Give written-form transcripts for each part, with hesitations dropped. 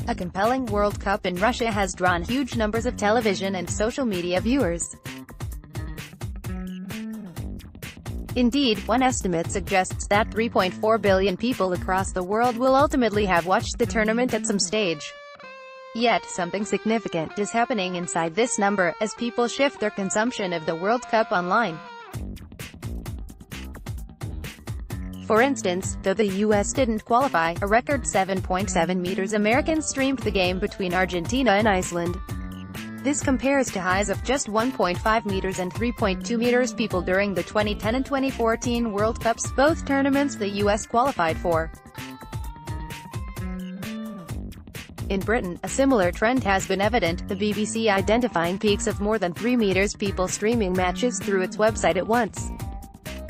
A compelling World Cup in Russia has drawn huge numbers of television and social media viewers. Indeed, one estimate suggests that 3.4 billion people across the world will ultimately have watched the tournament at some stage. Yet, something significant is happening inside this number, as people shift their consumption of the World Cup online. For instance, though the US didn't qualify, a record 7.7 meters Americans streamed the game between Argentina and Iceland. This compares to highs of just 1.5 meters and 3.2 meters people during the 2010 and 2014 World Cups, both tournaments the US qualified for. In Britain, a similar trend has been evident, the BBC identifying peaks of more than 3 meters people streaming matches through its website at once.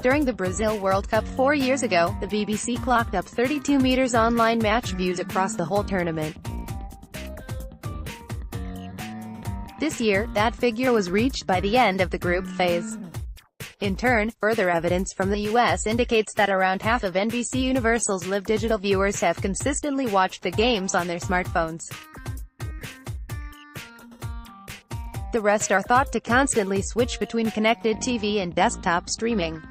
During the Brazil World Cup 4 years ago, the BBC clocked up 32 meters online match views across the whole tournament. This year, that figure was reached by the end of the group phase. In turn, further evidence from the US indicates that around half of NBC Universal's live digital viewers have consistently watched the games on their smartphones. The rest are thought to constantly switch between connected TV and desktop streaming.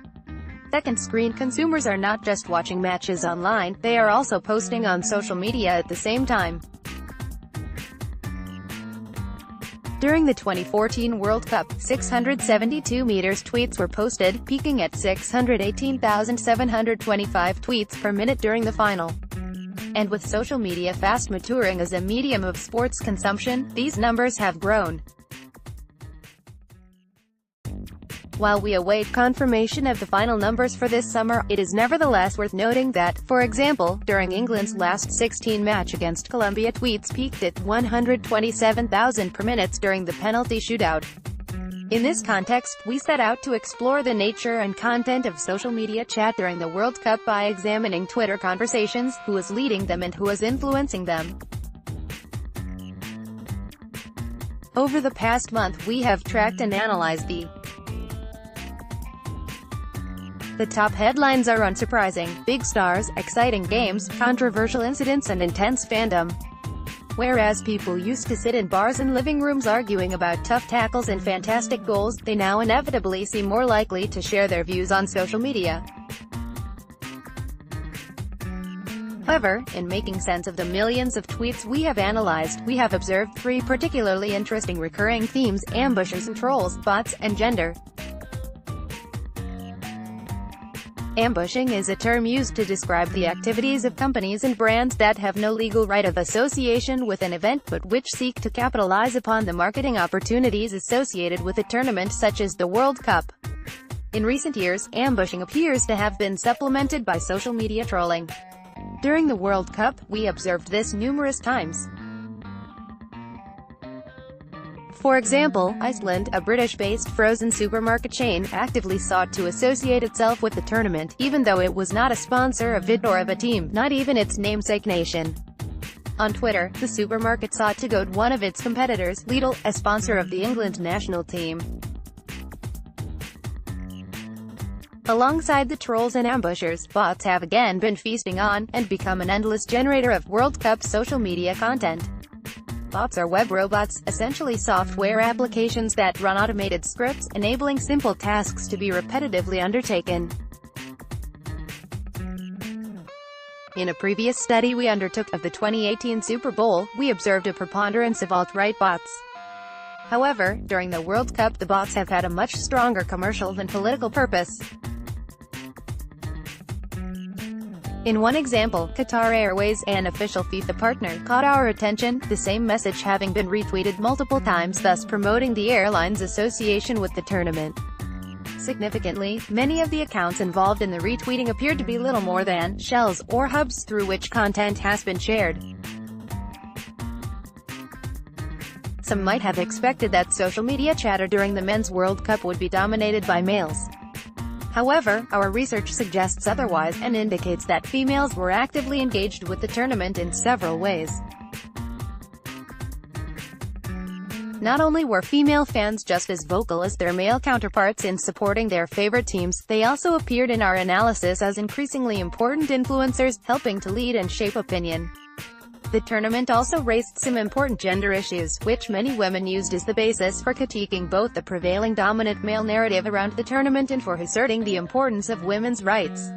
Second-screen consumers are not just watching matches online, they are also posting on social media at the same time. During the 2014 World Cup, 672 meters tweets were posted, peaking at 618,725 tweets per minute during the final. And with social media fast maturing as a medium of sports consumption, these numbers have grown. While we await confirmation of the final numbers for this summer, it is nevertheless worth noting that, for example, during England's last 16 match against Colombia, tweets peaked at 127,000 per minute during the penalty shootout. In this context, we set out to explore the nature and content of social media chat during the World Cup by examining Twitter conversations, who is leading them and who is influencing them. Over the past month we have tracked and analyzed the top headlines are unsurprising: big stars, exciting games, controversial incidents and intense fandom. Whereas people used to sit in bars and living rooms arguing about tough tackles and fantastic goals, they now inevitably seem more likely to share their views on social media. However, in making sense of the millions of tweets we have analyzed, we have observed three particularly interesting recurring themes: ambushers and trolls, bots, and gender. Ambushing is a term used to describe the activities of companies and brands that have no legal right of association with an event but which seek to capitalize upon the marketing opportunities associated with a tournament such as the World Cup. In recent years, ambushing appears to have been supplemented by social media trolling. During the World Cup, we observed this numerous times. For example, Iceland, a British-based frozen supermarket chain, actively sought to associate itself with the tournament, even though it was not a sponsor of it or of a team, not even its namesake nation. On Twitter, the supermarket sought to goad one of its competitors, Lidl, a sponsor of the England national team. Alongside the trolls and ambushers, bots have again been feasting on, and become an endless generator of World Cup social media content. Bots are web robots, essentially software applications that run automated scripts, enabling simple tasks to be repetitively undertaken. In a previous study we undertook of the 2018 Super Bowl, we observed a preponderance of alt-right bots. However, during the World Cup the bots have had a much stronger commercial than political purpose. In one example, Qatar Airways, an official FIFA partner, caught our attention, the same message having been retweeted multiple times, thus promoting the airline's association with the tournament. Significantly, many of the accounts involved in the retweeting appeared to be little more than shells, or hubs through which content has been shared. Some might have expected that social media chatter during the Men's World Cup would be dominated by males. However, our research suggests otherwise, and indicates that females were actively engaged with the tournament in several ways. Not only were female fans just as vocal as their male counterparts in supporting their favorite teams, they also appeared in our analysis as increasingly important influencers, helping to lead and shape opinion. The tournament also raised some important gender issues, which many women used as the basis for critiquing both the prevailing dominant male narrative around the tournament and for asserting the importance of women's rights.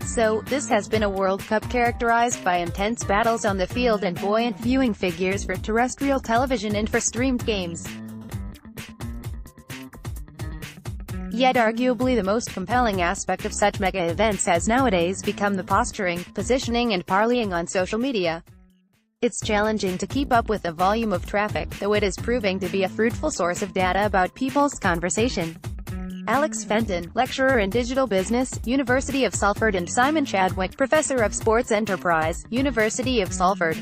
So, this has been a World Cup characterized by intense battles on the field and buoyant viewing figures for terrestrial television and for streamed games. Yet arguably the most compelling aspect of such mega events has nowadays become the posturing, positioning and parleying on social media. It's challenging to keep up with the volume of traffic, though it is proving to be a fruitful source of data about people's conversation. Alex Fenton, lecturer in digital business, University of Salford, and Simon Chadwick, professor of sports enterprise, University of Salford.